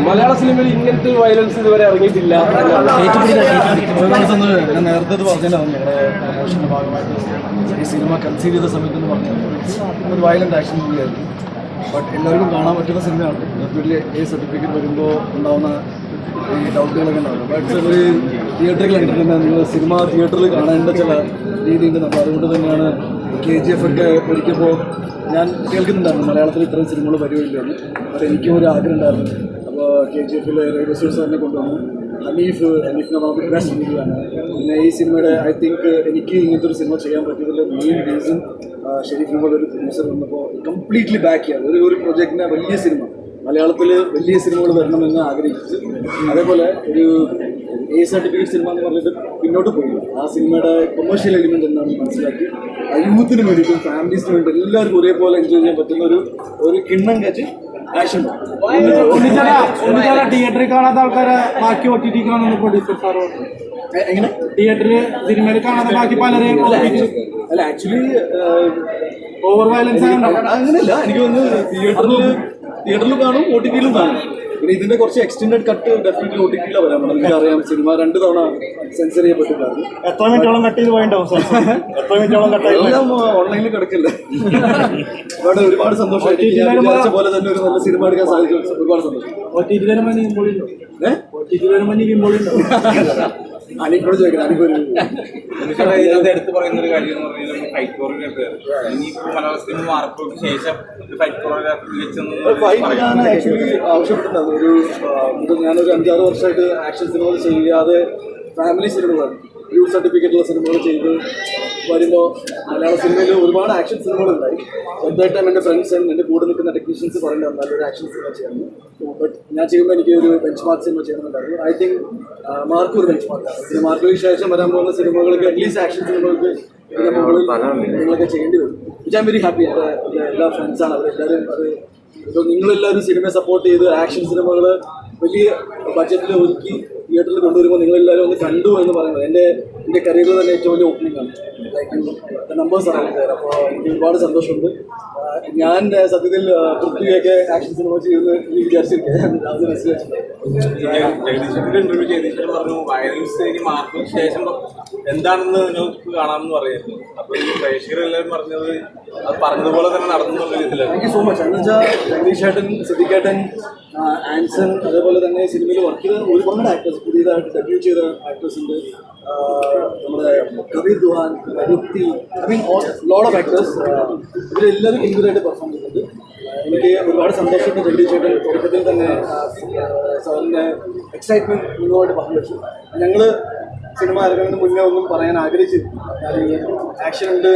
മലയാള സിനിമയിൽ ഇങ്ങനത്തെ വയലൻസ് ഇതുവരെ ഇറങ്ങിയിട്ടില്ല. ഞാൻ നേരത്തെ പറഞ്ഞിട്ടുണ്ടാവും പ്രമോഷൻ്റെ ഭാഗമായിട്ട് ഈ സിനിമ കൺസീവ് ചെയ്ത സമയത്ത് പറഞ്ഞത് ഒരു വയലന്റ് ആക്ഷൻ മൂവിയായിരുന്നു. ബട്ട് എല്ലാവർക്കും കാണാൻ പറ്റുന്ന സിനിമയാണ്. ഡെഫിനറ്റ്ലി A സർട്ടിഫിക്കറ്റ് വരുമ്പോൾ ഉണ്ടാവുന്ന ഈ ഡൗട്ടുകളൊക്കെ ഉണ്ടാവും. ബട്ട് ഒരു തിയേറ്ററിൽ കണ്ടിട്ടുണ്ട്. നിങ്ങൾ സിനിമ തിയേറ്ററിൽ കാണേണ്ട ചില രീതിയുണ്ട്. നമ്മൾ അതുകൊണ്ട് തന്നെയാണ് KGF ഒക്കെ ഒരിക്കപ്പോൾ ഞാൻ കേൾക്കുന്നുണ്ടായിരുന്നു മലയാളത്തിൽ ഇത്രയും സിനിമകൾ വരുമില്ലെന്ന്. അപ്പോൾ എനിക്കും ഒരു ആഗ്രഹം ഉണ്ടായിരുന്നു. അപ്പോൾ KGF റേഡിയോ സ്റ്റേഷൻ തന്നെ കൊണ്ടുവന്നു. ഹനീഫിനെ നമുക്ക് ബെസ്റ്റ് മൂവിയാണ്. പിന്നെ ഈ സിനിമയുടെ ഐ തിങ്ക് എനിക്ക് ഇങ്ങനത്തെ ഒരു സിനിമ ചെയ്യാൻ പറ്റിയതിൽ മെയിൻ റീസൺ ഷെരീഫിനെ പോലെ ഒരു പ്രൊഡ്യൂസർ വന്നപ്പോൾ കംപ്ലീറ്റ്ലി ബാക്ക് ചെയ്യാം. ഒരു പ്രൊജക്റ്റിനെ വലിയ സിനിമ മലയാളത്തിൽ വലിയ സിനിമകൾ വരണമെന്ന് ആഗ്രഹിച്ചു. അതേപോലെ ഒരു A സർട്ടിഫിക്കറ്റ് സിനിമ എന്ന് പറഞ്ഞിട്ട് പിന്നോട്ട് പോയി. ആ സിനിമയുടെ കൊമേഴ്ഷ്യൽ എലിമെൻറ്റ് എന്താണെന്ന് മനസ്സിലാക്കി യൂത്തിന് വേണ്ടിയിട്ടും ഫാമിലീസിന് വേണ്ടി എല്ലാവർക്കും ഒരേപോലെ എൻജോയ് ചെയ്യാൻ പറ്റുന്ന ഒരു കിണ്ണം കച്ച് ആക്ഷൻ. തിയേറ്ററിൽ കാണാത്ത ആൾക്കാരെ ബാക്കി OTT കാണുന്ന പ്രൊഡ്യൂസർ സാർ എങ്ങനെ തിയേറ്ററിൽ സിനിമയിൽ കാണാത്ത ബാക്കി പലരെയും അല്ല ആക്ച്വലി ഓവർ വയലൻസ് അങ്ങനെയല്ല. എനിക്ക് തോന്നുന്നു തിയേറ്ററിലും കാണും OTT-യിലും കാണും. പിന്നെ ഇതിന്റെ കുറച്ച് എക്സ്റ്റെൻഡഡ് കട്ട് ഡെഫിനറ്റ്ലി OTT-യിലാണ് വരാം. നമുക്ക് അറിയാം സിനിമ 2 തവണ സെൻസർ ചെയ്യപ്പെട്ടിട്ടുണ്ടായിരുന്നു. എത്ര മിനിറ്റോളം കട്ട് ചെയ്ത് പോയിട്ടുണ്ടാവും? എത്ര മിനിറ്റോളം കട്ട് എല്ലാം ഓൺലൈനിൽ കിടക്കില്ല. ഒരുപാട് സന്തോഷം. വിചാരിച്ച പോലെ തന്നെ ഒരു നല്ല സിനിമ എടുക്കാൻ സാധിച്ചു. ഒരുപാട് സന്തോഷം. അനിപ്പോട് ചോദിക്കണം. ഇതിനകത്ത് എടുത്ത് പറയുന്ന ഒരു കാര്യം എന്ന് പറഞ്ഞാൽ ഫൈറ്റ് കൊറിയോഗ്രാഫി. ഇനിയിപ്പോൾ മലയാള സിനിമ മാർക്കോക്ക് ശേഷം ഫൈറ്റ് കൊറിയോഗ്രാഫി ഞാൻ ആക്ച്വലി ആവശ്യപ്പെട്ടിട്ടുണ്ടായിരുന്നു. ഞാനൊരു 5-6 വർഷമായിട്ട് ആക്ഷൻ സിനിമകൾ ചെയ്യാതെ ഫാമിലി സിനിമകളാണ് യൂത്ത് സർട്ടിഫിക്കറ്റുള്ള സിനിമകൾ ചെയ്ത് വരുമ്പോൾ മലയാള സിനിമയിൽ ഒരുപാട് ആക്ഷൻ സിനിമകളുണ്ടായി. എന്തായിട്ട് എൻ്റെ ഫ്രണ്ട്സ് എൻ്റെ കൂടെ നിൽക്കുന്ന ടെക്നീഷ്യൻസ് പറയുന്നത് നല്ലൊരു ആക്ഷൻ സിനിമ ചെയ്യണം. ബട്ട് ഞാൻ ചെയ്യുമ്പോൾ എനിക്ക് ഒരു ബെഞ്ച് മാർക്ക് സിനിമ ചെയ്യണമെന്നുണ്ടായിരുന്നു. ഐ തിങ്ക് മാർക്ക് ഒരു ബെഞ്ച് മാർക്കാണ്. പിന്നെ മാർക്കിന് ശേഷം വരാൻ പോകുന്ന സിനിമകൾക്ക് അറ്റ്ലീസ്റ്റ് ആക്ഷൻ സിനിമകൾക്ക് ഇതിൻ്റെ മുകളിൽ നിങ്ങളൊക്കെ ചെയ്യേണ്ടി വരും. Which I am very happy. എല്ലാ ഫ്രണ്ട്സാണ് അവരെല്ലാവരും. അത് ഇപ്പോൾ നിങ്ങളെല്ലാവരും സിനിമയെ സപ്പോർട്ട് ചെയ്ത് ആക്ഷൻ സിനിമകൾ വലിയ ബഡ്ജറ്റിൽ ഒരുക്കി തിയേറ്ററിൽ കൊണ്ടുവരുമ്പോൾ നിങ്ങളെല്ലാവരും ഒന്ന് കണ്ടു എന്ന് പറയുന്നത് എൻ്റെ കരിയറിൽ തന്നെ ഏറ്റവും വലിയ ഓപ്പണിംഗ് ആണ്. ലൈക്ക് നമ്പേഴ്സ് ആണ് ആൾക്കാർ. അപ്പോൾ എനിക്ക് ഒരുപാട് സന്തോഷമുണ്ട്. ഞാൻ സത്യത്തിൽ പൃഥ്വിയൊക്കെ ആക്ഷൻ സിനിമ ചെയ്യുമെന്ന് എനിക്ക് വിചാരിച്ചിരിക്കുന്നത്. അത് മനസ്സിലായിട്ടുണ്ട്. ഇന്റർവ്യൂ ചെയ്തിട്ട് പറഞ്ഞു വയലൻസ് ഇനി മാർക്കിന് ശേഷം എന്താണെന്ന് നിങ്ങൾക്ക് കാണാമെന്ന് പറയുന്നു. അപ്പോൾ ഈ പ്രേക്ഷകരെല്ലാവരും പറഞ്ഞത് അത് പറഞ്ഞതുപോലെ തന്നെ നടന്നുള്ള രീതിയിലാണ്. Thank you so much. എന്ന് വെച്ചാൽ ജഗദീഷ് ഏട്ടൻ, സിദ്ദിഖേട്ടൻ, ആൻസൺ, അതേപോലെ തന്നെ സിനിമയിൽ വർക്ക് ചെയ്ത ഒരുപാട് ആക്ടേഴ്സ്, പുതിയതായിട്ട് ഡെബ്യൂ ചെയ്ത ആക്ടേഴ്സ് ഉണ്ട്. നമ്മുടെ Kabir Duhan, Rukti, I mean load of actors. ഇവരെല്ലാവരും ഗംഭീരമായിട്ട് പെർഫോം ചെയ്യുന്നുണ്ട്. എനിക്ക് ഒരുപാട് സന്തോഷമുണ്ട്. ജഗദീഷ് ചേട്ടൻ തുടക്കത്തിൽ തന്നെ സാറിൻ്റെ എക്സൈറ്റ്മെൻറ്റ് നിങ്ങളുമായിട്ട് പങ്കുവച്ചു. ഞങ്ങൾ സിനിമ ഇറങ്ങുന്നതിന് മുന്നേ ഒന്നും പറയാൻ ആഗ്രഹിച്ചിരുന്നു. ആക്ഷൻ ഉണ്ട്.